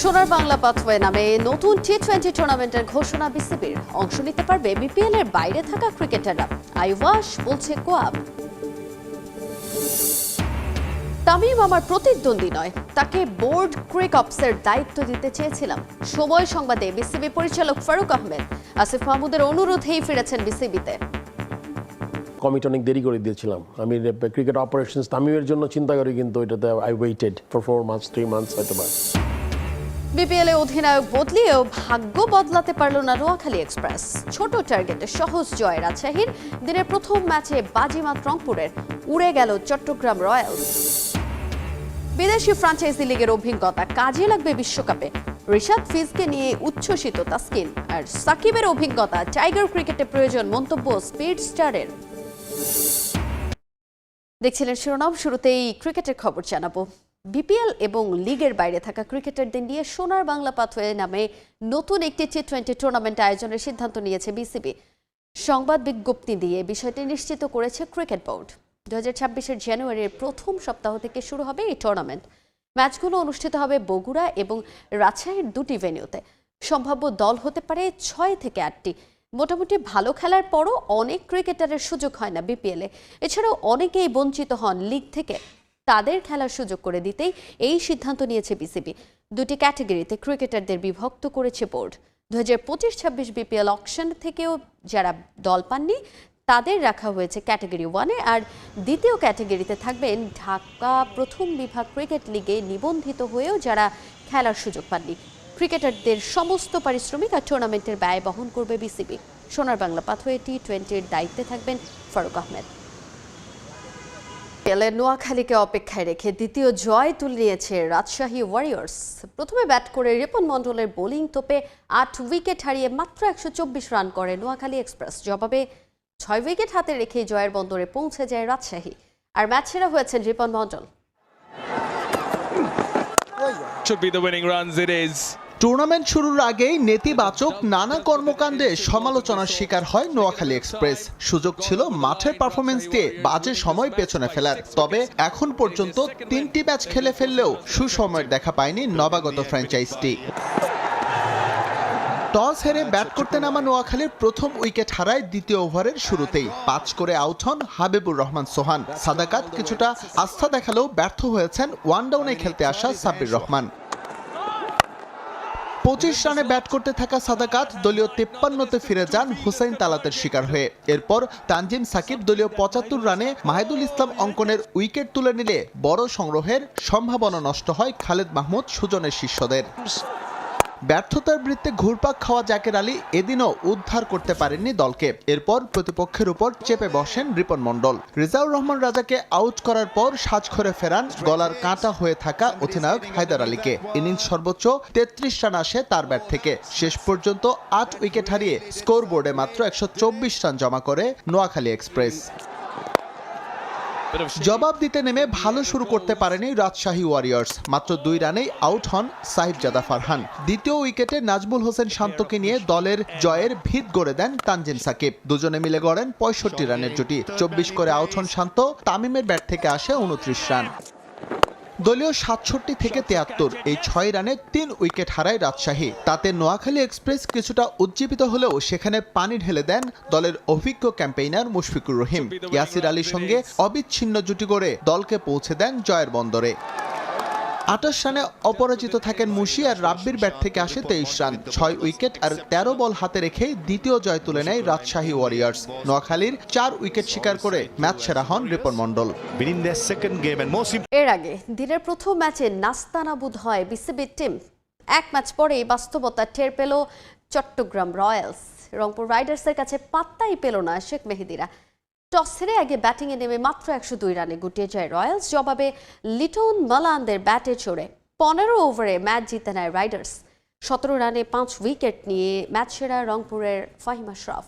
সোনার বাংলা পাথওয়ে নামে নতুন টি-20 টুর্নামেন্টের ঘোষণা বিসিবির। অংশ নিতে পারবে বিপিএল এর বাইরে থাকা ক্রিকেটাররা, আইওয়াশ বলছে কোয়াব। তামিম আমার প্রতিদ্বন্দ্বী নয়, তাকে বোর্ড ক্রিক অপসের দায়িত্ব দিতে চেয়েছিলাম। সময় সংবাদে বিসিবি পরিচালক ফারুক আহমেদ আসিফ মাহমুদের অনুরোধেই ফিরেছেন বিসিবিতে। কমিটি অনেক দেরি করে দিয়েছিলাম। আমি ক্রিকেট অপারেশনস তামিমের জন্য চিন্তা করি, কিন্তু এটাতে I waited for 4 months 3 months হয়তো বা। বিপিএল এ অধিনায়ক বদলিয়েও ভাগ্য বদলাতে পারল না নোয়াখালী এক্সপ্রেস। ছোট টার্গেটে সহজ জয় রাজশাহীর। দিনের প্রথম ম্যাচে বাজিমাত রংপুরের, উড়ে গেল চট্টগ্রাম রয়্যালস। বিদেশি ফ্রাঞ্চাইজি লিগের অভিজ্ঞতা কাজে লাগবে বিশ্বকাপে। রিশাদ ফিজকে নিয়ে উচ্ছ্বসিত তাসকিন। আর সাকিবের অভিজ্ঞতা টাইগার ক্রিকেটে প্রয়োজন, মন্তব্য স্পিড স্টারের। দেখছিলেন শিরোনাম। শুরুতেই ক্রিকেটের খবর জানাবো। বিপিএল এবং লিগের বাইরে থাকা ক্রিকেটারদের নিয়ে সোনার বাংলা পাথওয়ে নামে নতুন একটি টি-20 টুর্নামেন্ট আয়োজনের সিদ্ধান্ত নিয়েছে বিসিবি। সংবাদ বিজ্ঞপ্তি দিয়ে বিষয়টি নিশ্চিত করেছে ক্রিকেট বোর্ড। 2026 জানুয়ারির প্রথম সপ্তাহ থেকে শুরু হবে এই টুর্নামেন্ট। ম্যাচগুলো অনুষ্ঠিত হবে বগুড়া এবং রাজশাহীর দুটি ভেন্যুতে। সম্ভাব্য দল হতে পারে 6 থেকে 8টি। মোটামুটি ভালো খেলার পরও অনেক ক্রিকেটারের সুযোগ হয় না বিপিএলে। এছাড়াও অনেকেই বঞ্চিত হন লিগ থেকে। তাদের খেলার সুযোগ করে দিতেই এই সিদ্ধান্ত নিয়েছে বিসিবি। দুটি ক্যাটাগরিতে ক্রিকেটারদের বিভক্ত করেছে বোর্ড। 2025-26 বিপিএল অকশন থেকেও যারা দল পাননি তাদের রাখা হয়েছে ক্যাটাগরি 1-এ, আর দ্বিতীয় ক্যাটাগরিতে থাকবেন ঢাকা প্রথম বিভাগ ক্রিকেট লিগে নিবন্ধিত হয়েও যারা খেলার সুযোগ পাননি। ক্রিকেটারদের সমস্ত পারিশ্রমিক আর টুর্নামেন্টের ব্যয় বহন করবে বিসিবি। সোনার বাংলা পাথওয়ে টি-20-র দায়িত্বে থাকবেন ফারুক আহমেদ। নোয়াখালীকে অপেক্ষায় রেখে দ্বিতীয় জয় তুলে নিয়েছে রাজশাহী ওয়ারিয়র্স। প্রথমে ব্যাট করে রিপন মণ্ডলের বোলিং তোপে 8 উইকেট হারিয়ে মাত্র 124 রান করে নোয়াখালী এক্সপ্রেস। জবাবে 6 উইকেট হাতে রেখে জয়ের বন্দরে পৌঁছে যায় রাজশাহী। আর ম্যাচ সেরা হয়েছেন রিপন মণ্ডল। টুর্নামেন্ট শুরুর আগেই নেতিবাচক নানা কর্মকাণ্ডে সমালোচনার শিকার হয় নোয়াখালী এক্সপ্রেস। সুযোগ ছিল মাঠের পারফরমেন্স দিয়ে বাজে সময় পেছনে ফেলার। তবে এখন পর্যন্ত 3টি ম্যাচ খেলে ফেললেও সুসময়ের দেখা পায়নি নবাগত ফ্র্যাঞ্চাইজিটি। টস হেরে ব্যাট করতে নামা নোয়াখালীর প্রথম উইকেট হারায় দ্বিতীয় ওভারের শুরুতেই। 5 করে আউট হন হাবিবুর রহমান সোহান। সাদাকাত কিছুটা আস্থা দেখালেও ব্যর্থ হয়েছেন ওয়ান ডাউনে খেলতে আসা সাব্বির রহমান। 25 রানে ব্যাট করতে থাকা সাদাকাত দলীয় 53-তে ফিরে যান হুসাইন তালাতের শিকার হয়ে। এরপর তানজিম সাকিব দলীয় 75 রানে মাহিদুল ইসলাম অঙ্কনের উইকেট তুলে নিলে বড় সংগ্রহের সম্ভাবনা নষ্ট হয় খালেদ মাহমুদ সুজনের শিষ্যদের। ব্যর্থতার বৃত্তে ঘুরপাক খাওয়া জাকের আলী এদিনও উদ্ধার করতে পারেননি দলকে। এরপর প্রতিপক্ষের উপর চেপে বসেন রিপন মণ্ডল। রিজাউর রহমান রাজাকে আউট করার পর সাজঘরে ফেরান গলার কাঁটা হয়ে থাকা অধিনায়ক হায়দার আলীকে। ইনিংস সর্বোচ্চ 33 রান আসে তার ব্যাট থেকে। শেষ পর্যন্ত 8 উইকেট হারিয়ে স্কোর বোর্ডে মাত্র 124 রান জমা করে নোয়াখালী এক্সপ্রেস। জবাব দিতে নেমে ভালো শুরু করতে পারেনি রাজশাহী ওয়ারিয়র্স। মাত্র 2 রানেই আউট হন সাহিবজাদা ফারহান। দ্বিতীয় উইকেটে নাজমুল হোসেন শান্তকে নিয়ে দলের জয়ের ভিত গড়ে দেন তানজিম সাকিব। দুজনে মিলে গড়েন 65 রানের জুটি। 24 করে আউট হন শান্ত। তামিমের ব্যাট থেকে আসে 29 রান। দলীয় 67 থেকে 73, এই 6 রানে 3 উইকেট হারায় রাজশাহী। তাতে নোয়াখালী এক্সপ্রেস কিছুটা উজ্জীবিত হলেও সেখানে পানি ঢেলে দেন দলের অভিজ্ঞ ক্যাম্পেইনার মুশফিকুর রহিম। ইয়াসির আলীর সঙ্গে অবিচ্ছিন্ন জুটি গড়ে দলকে পৌঁছে দেন জয়ের বন্দরে। 28 রানে অপরাজিত থাকেন মুশি, আর রাব্বির ব্যাট থেকে আসে 23 রান। 6 উইকেট আর 13 বল হাতে রেখেই দ্বিতীয় জয় তুলে নেয় রাজশাহী ওয়ারিয়র্স। নোয়াখালীর 4 উইকেট শিকার করে ম্যাচ সেরা হন রিপন মণ্ডল। এর আগে দিনের প্রথম ম্যাচে নাস্তানাবুদ হয় বিসিবির টিম। এক ম্যাচ পরেই বাস্তবতা টের পেল চট্টগ্রাম রয়্যালস। রংপুর রাইডার্সের কাছে পাত্তাই পেল না শেখ মেহেদীরা। টস হেরে আগে ব্যাটিংয়ে নেমে মাত্র 102 রানে গুটিয়ে যায় রয়্যালস। জবাবে লিটন মালানদের ব্যাটে চড়ে 15 ওভারে ম্যাচ জিতে নেয় রাইডার্স। 17 রানে 5 উইকেট নিয়ে ম্যাচ সেরা রংপুরের ফাহিম আশরাফ।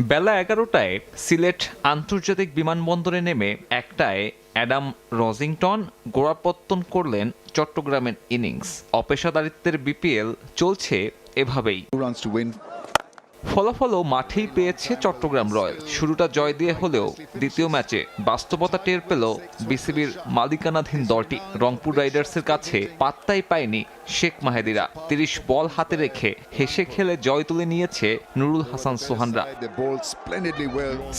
বেলা 11টায় সিলেট আন্তর্জাতিক বিমানবন্দরে নেমে 1টায় অ্যাডাম রজিংটন গোড়াপত্তন করলেন চট্টগ্রামের ইনিংস। অপেশাদারিত্বের বিপিএল চলছে এভাবেই। ফলাফলও মাঠেই পেয়েছে চট্টগ্রাম রয়্যাল। শুরুটা জয় দিয়ে হলেও দ্বিতীয় ম্যাচে বাস্তবতা টের পেল বিসিবির মালিকানাধীন দলটি। রংপুর রাইডার্সের কাছে পাত্তাই পায়নি শেখ মাহেদিরা। ৩০ বল হাতে রেখে হেসে খেলে জয় তুলে নিয়েছে নুরুল হাসান সোহানরা।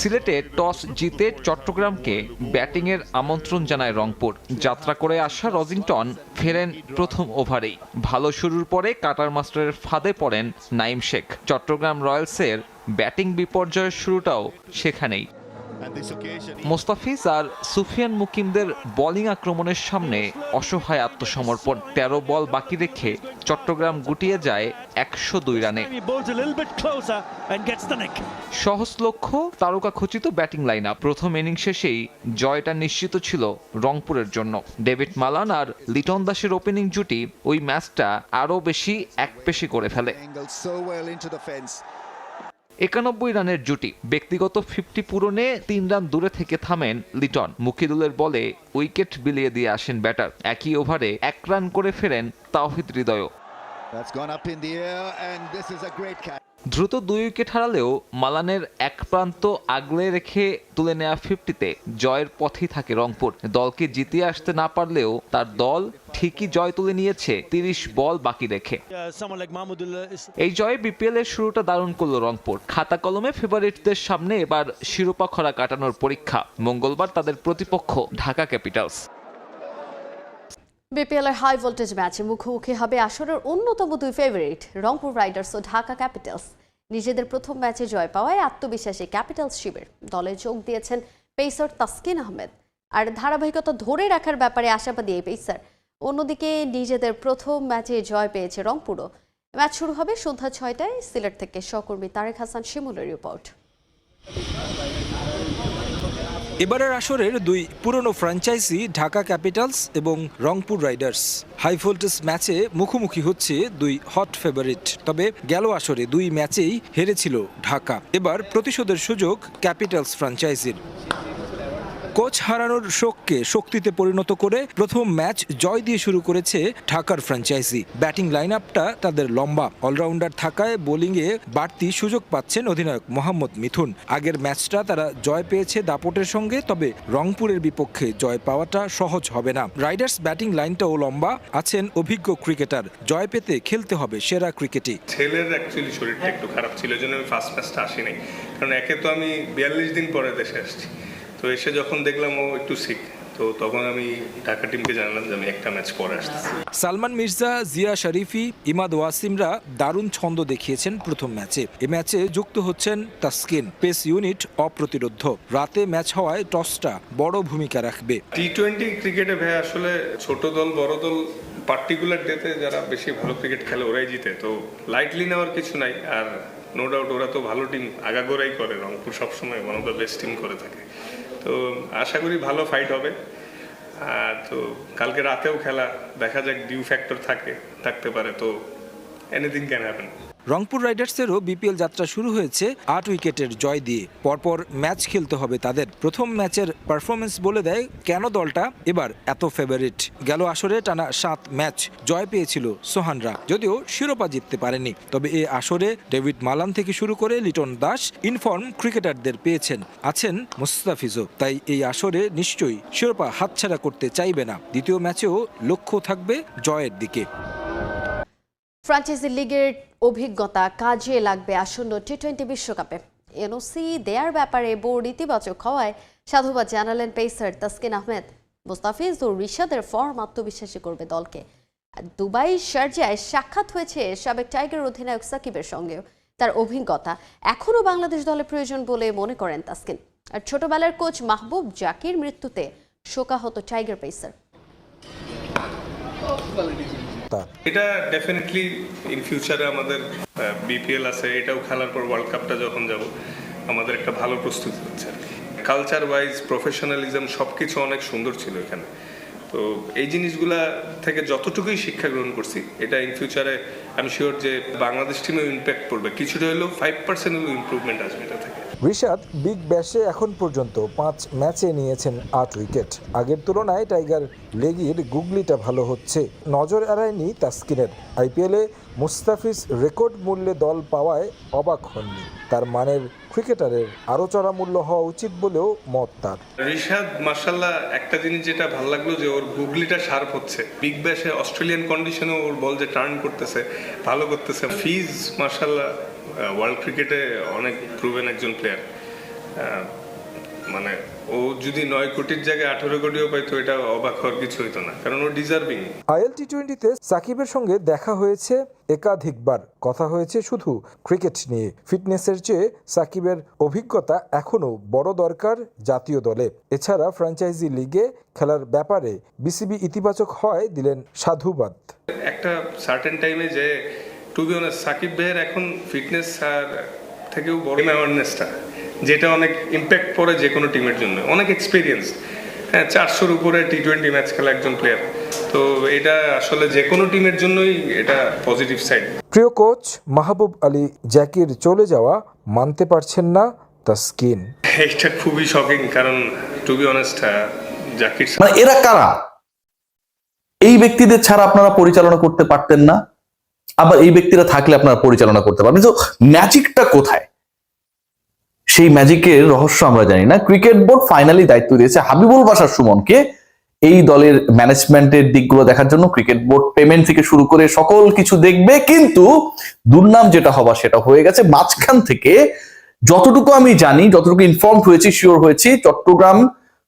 সিলেটে টস জিতে চট্টগ্রামকে ব্যাটিংয়ের আমন্ত্রণ জানায় রংপুর। যাত্রা করে আসা রজিংটন ফেরেন প্রথম ওভারেই। ভালো শুরুর পরে কাটার মাস্টারের ফাঁদে পড়েন নাইম শেখ। চট্টগ্রাম রয়্যালসের ব্যাটিং বিপর্যয়ের শুরুটাও সেখানেই। মোস্তাফিজ আর সুফিয়ান মুকিমদের বোলিং আক্রমণের সামনে অসহায় আত্মসমর্পণ। ১৩ বল বাকি রেখে চট্টগ্রাম গুটিয়ে যায় ১০২ রানে। সহজ লক্ষ্য তারকাখচিত ব্যাটিং লাইন আপ। প্রথম ইনিংস শেষেই জয়টা নিশ্চিত ছিল রংপুরের জন্য। ডেভিড মালান আর লিটন দাসের ওপেনিং জুটি ওই ম্যাচটা আরও বেশি একপেশে করে ফেলে। ৯১ রানের জুটি। ব্যক্তিগত 50 পূরণে ৩ রান দূরে থেকে থামেন লিটন। মুকিদুলের বলে উইকেট বিলিয়ে দিয়ে আসেন ব্যাটার। একই ওভারে ১ রান করে ফেরেন তাওহিদ হৃদয়ও। দ্রুত ২ উইকেট হারালেও মালানের এক প্রান্ত আগলে রেখে তুলে নেওয়া 50-তে জয়ের পথেই থাকে রংপুর। দলকে জিতিয়ে আসতে না পারলেও তার দল ঠিকই জয় তুলে নিয়েছে ৩০ বল বাকি রেখে। এই জয়ে বিপিএল এর শুরুটা দারুণ করলো রংপুর। খাতা কলমে ফেভারিটদের সামনে এবার শিরোপা খরা কাটানোর পরীক্ষা। মঙ্গলবার তাদের প্রতিপক্ষ ঢাকা ক্যাপিটালস। বিপিএল এর হাই ভোল্টেজ ম্যাচে মুখোমুখি হবে আসরের অন্যতম দুই ফেভারিট রংপুর রাইডার্স ও ঢাকা ক্যাপিটালস। নিজেদের প্রথম ম্যাচে জয় পাওয়ায় আত্মবিশ্বাসী ক্যাপিটালস শিবির। দলে যোগ দিয়েছেন পেসার তাসকিন আহমেদ। আর ধারাবাহিকতা ধরে রাখার ব্যাপারে আশাবাদী এই পেসার। অন্যদিকে নিজেদের প্রথম ম্যাচে জয় পেয়েছে রংপুরও। ম্যাচ শুরু হবে সন্ধ্যা ৬টায়। সিলেট থেকে সহকর্মী তারেক হাসান শিমুলের রিপোর্ট। এবারের আসরের দুই পুরনো ফ্র্যাঞ্চাইজি ঢাকা ক্যাপিটালস এবং রংপুর রাইডার্স। হাই ভোল্টেজ ম্যাচে মুখোমুখি হচ্ছে দুই হট ফেভারিট। তবে গেল আসরে দুই ম্যাচেই হেরেছিল ঢাকা। এবার প্রতিশোধের সুযোগ ক্যাপিটালস ফ্র্যাঞ্চাইজির। কোচ হারানোর শোককে শক্তিতে পরিণত করে প্রথম ম্যাচ জয় দিয়ে শুরু করেছে ঢাকার ফ্র্যাঞ্চাইজি। ব্যাটিং লাইন আপটা তাদের লম্বা। অলরাউন্ডার থাকায় বোলিংয়ে বাড়তি সুযোগ পাচ্ছেন অধিনায়ক মোহাম্মদ মিথুন। আগের ম্যাচটা তারা জয় পেয়েছে দাপটের সঙ্গে, তবে রংপুরের বিপক্ষে জয় পাওয়াটা সহজ হবে না। রাইডার্স ব্যাটিং লাইনটাও লম্বা। আছেন অভিজ্ঞ ক্রিকেটার। জয় পেতে খেলতে হবে সেরা ক্রিকেটে। ছেলের অ্যাকচুয়ালি শরীরটা একটু খারাপ ছিল, জন্য আমি ফার্স্ট ম্যাচটা আসিনি। কারণ একে তো আমি ৪২ দিন পরে দেশে আসছি, তো এসে যখন দেখলাম ও একটু সিক, তো তখন আমি ঢাকা টিমকে জানালাম যে আমি একটা ম্যাচ পরে আসতেছি। সালমান মির্জা, জিয়া শরীফি, ইমাদ ওয়াসিমরা দারুণ ছন্দ দেখিয়েছেন প্রথম ম্যাচে। এ ম্যাচে যুক্ত হচ্ছেন তাসকিন। Pace unit অপ্রতিরোধ্য। রাতে ম্যাচ হওয়ায় টসটা বড় ভূমিকা রাখবে। টি-20 ক্রিকেটে ভাই আসলে ছোট দল বড় দল পার্টিকুলার ডেতে যারা বেশি ভালো ক্রিকেট খেলে ওরাই জিতে, তো লাইটলি নেওয়ার কিছু নাই। আর নো ডাউট ওরা তো ভালো টিম আগাগোড়াই করে। রংপুর সবসময় one of the best team করে থাকে, তো আশা করি ভালো ফাইট হবে। তো কালকে রাতেও খেলা, দেখা যাক ডিউ ফ্যাক্টর থাকতে পারে, তো এনিথিং ক্যান হ্যাপেন। রংপুর রাইডার্সেরও বিপিএল যাত্রা শুরু হয়েছে ৮ উইকেটের জয় দিয়ে। পরপর ম্যাচ খেলতে হবে তাদের। প্রথম ম্যাচের পারফরমেন্স বলে দেয় কেন দলটা এবার এত ফেভারিট। গেল আসরে টানা ৭ ম্যাচ জয় পেয়েছিল সোহানরা, যদিও শিরোপা জিততে পারেনি। তবে এ আসরে ডেভিড মালান থেকে শুরু করে লিটন দাস ইনফর্ম ক্রিকেটারদের পেয়েছেন। আছেন মুস্তাফিজও। তাই এই আসরে নিশ্চয়ই শিরোপা হাতছাড়া করতে চাইবে না। দ্বিতীয় ম্যাচেও লক্ষ্য থাকবে জয়ের দিকে। ফ্র্যাঞ্চাইজি লিগের অভিজ্ঞতা কাজে লাগবে আসন্ন টি-20 বিশ্বকাপে। এনওসি দেয়ার ব্যাপারে বোর্ড ইতিবাচক হওয়ায় সাধুবাদ জানালেন পেসার তাসকিন আহমেদ। মুস্তাফিজ ও রিশাদের ফর্ম আত্মবিশ্বাসী করবে দলকে। দুবাই শারজায় সাক্ষাৎ হয়েছে সাবেক টাইগার অধিনায়ক সাকিবের সঙ্গেও। তার অভিজ্ঞতা এখনও বাংলাদেশ দলে প্রয়োজন বলে মনে করেন তাসকিন। আর ছোটবেলার কোচ মাহবুব জাকির মৃত্যুতে শোকাহত টাইগার পেসার। এটা ডেফিনেটলি ইন ফিউচারে আমাদের বিপিএল আছে, এটাও খেলার পর ওয়ার্ল্ড কাপটা যখন যাব আমাদের একটা ভালো প্রস্তুতি হচ্ছে। কালচার ওয়াইজ প্রফেশনালিজম সবকিছু অনেক সুন্দর ছিল এখানে। তো এই জিনিসগুলা থেকে যতটুকুই শিক্ষা গ্রহণ করছি, এটা ইন ফিউচারে আমি শিওর যে বাংলাদেশ টিমেও ইম্প্যাক্ট পড়বে। কিছুটা হলেও 5% ইমপ্রুভমেন্ট আসবে এটা থেকে। রিশাদ বিগ ব্যাশে এখন পর্যন্ত 5 ম্যাচে নিয়েছেন 8 উইকেট। আগের তুলনায় টাইগার লেগির গুগলিটা ভালো হচ্ছে, নজর এড়ায়নি তাসকিনের। আইপিএলে মুস্তাফিজ রেকর্ড মূল্যে দল পাওয়ায় অবাক হননি। তার মানের ক্রিকেটারের আরও চড়া মূল্য হওয়া উচিত বলেও মত তার। রিশাদ মাশাআল্লাহ একটা জিনিস যেটা ভালো লাগলো যে ওর গুগলিটা শার্প হচ্ছে। বিগ ব্যাশে অস্ট্রেলিয়ান কন্ডিশনে ওর বল যে টার্ন করতেছে, ভালো করতেছে। ফিজ মাশাআল্লাহ ওয়ার্ল্ড ক্রিকেটে অনেক প্রুভেন একজন প্লেয়ার। মানে ও যদি 9 কোটির জায়গায় 18 কোটিও পাইতো এটা অবাক হওয়ার কিছু হইতো না, কারণ ও ডিজার্ভিং। আইএল টি20তে সাকিবের সঙ্গে দেখা হয়েছে একাধিকবার, কথা হয়েছে শুধু ক্রিকেট নিয়ে। ফিটনেসের চেয়ে সাকিবের অভিজ্ঞতা এখনও বড় দরকার জাতীয় দলে। এছাড়া ফ্র্যাঞ্চাইজি লিগে খেলার ব্যাপারে বিসিবি ইতিবাচক হয় দিলেন সাধুবাদ। একটা সার্টেন টাইমে যে টু বি অনেস্ট সাকিব ভাইয়ের এখন ফিটনেস আর থেকেও বড় অ্যাওয়ারনেসটা, যেটা অনেক ইম্প্যাক্ট পড়ে যে কোনো টিমের জন্য। অনেক এক্সপিরিয়েন্স, হ্যাঁ 400-র উপরে টি20 ম্যাচ খেলা একজন প্লেয়ার, তো এটা আসলে যে কোনো টিমের জন্যই এটা পজিটিভ সাইড। প্রিয় কোচ মাহবুব আলী জাকির চলে যাওয়া মানতে পারছেন না তাসকিন। এটা খুবই শকিং, কারণ টু বি অনেস্ট জাকির মানে এরা কারা? এই ব্যক্তিদের ছাড়া আপনারা পরিচালনা করতে পারতেন না, আবার এই ব্যক্তিরা থাকলে আপনারা পরিচালনা করতে পারবেন। তো ম্যাজিকটা কোথায়? সেই ম্যাজিকের রহস্য আমরা জানি না। ক্রিকেট বোর্ড ফাইনালি দায়িত্ব দিয়েছে হাবিবুল বাশার সুমনকে এই দলের ম্যানেজমেন্টের দিকগুলো দেখার জন্য। ক্রিকেট বোর্ড পেমেন্ট থেকে শুরু করে সকল কিছু দেখবে, কিন্তু দুর্নাম যেটা হবার সেটা হয়ে গেছে। মাঝখান থেকে যতটুকু আমি জানি, যতটুকু ইনফর্মড হয়েছি, শিওর হয়েছি, চট্টগ্রাম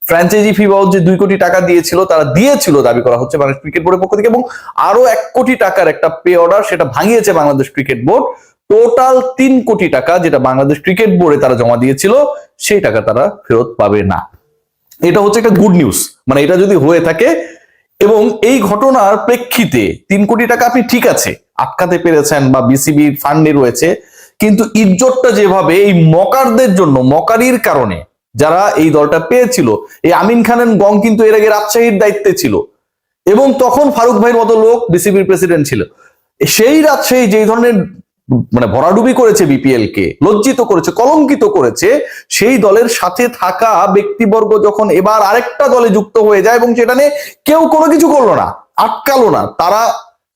ফ্র্যাঞ্চাইজি ফি বাবদ যে 2 কোটি টাকা দিয়েছিল, তারা দিয়েছিল দাবি করা হচ্ছে বাংলাদেশ ক্রিকেট বোর্ডের পক্ষ থেকে, এবং আরো 1 কোটি টাকার একটা পে অর্ডার সেটা ভাঙিয়েছে বাংলাদেশ ক্রিকেট বোর্ড। টোটাল 3 কোটি টাকা যেটা বাংলাদেশ ক্রিকেট বোর্ডে তারা জমা দিয়েছিল, সেই টাকা তারা ফেরত পাবে না। এটা হচ্ছে একটা গুড নিউজ, মানে এটা যদি হয়ে থাকে। এবং এই ঘটনার প্রেক্ষিতে 3 কোটি টাকা আপনি ঠিক আছে আটকাতে পেরেছেন বা বিসিবির ফান্ডে রয়েছে, কিন্তু ইজ্জতটা যেভাবে এই মকারদের জন্য, মকারির কারণে যারা এই দলটা পেয়েছিল, এই আমিন খানের গং কিন্তু এর আগে রাজশাহীর দায়িত্বে ছিল, এবং তখন ফারুক ভাইয়ের মতো লোক বিসিবির প্রেসিডেন্ট ছিল। সেই রাজশাহী যেই ধরনের মানে ভরাডুবি করেছে, বিপিএল কে লজ্জিত করেছে, কলঙ্কিত করেছে, সেই দলের সাথে থাকা ব্যক্তিবর্গ যখন এবার আরেকটা দলে যুক্ত হয়ে যায় এবং সেটা নিয়ে কেউ কোনো কিছু করলো না, আটকালো না, তারা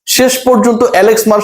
শেষ পর্যন্ত অ্যালেক্স মার্শাল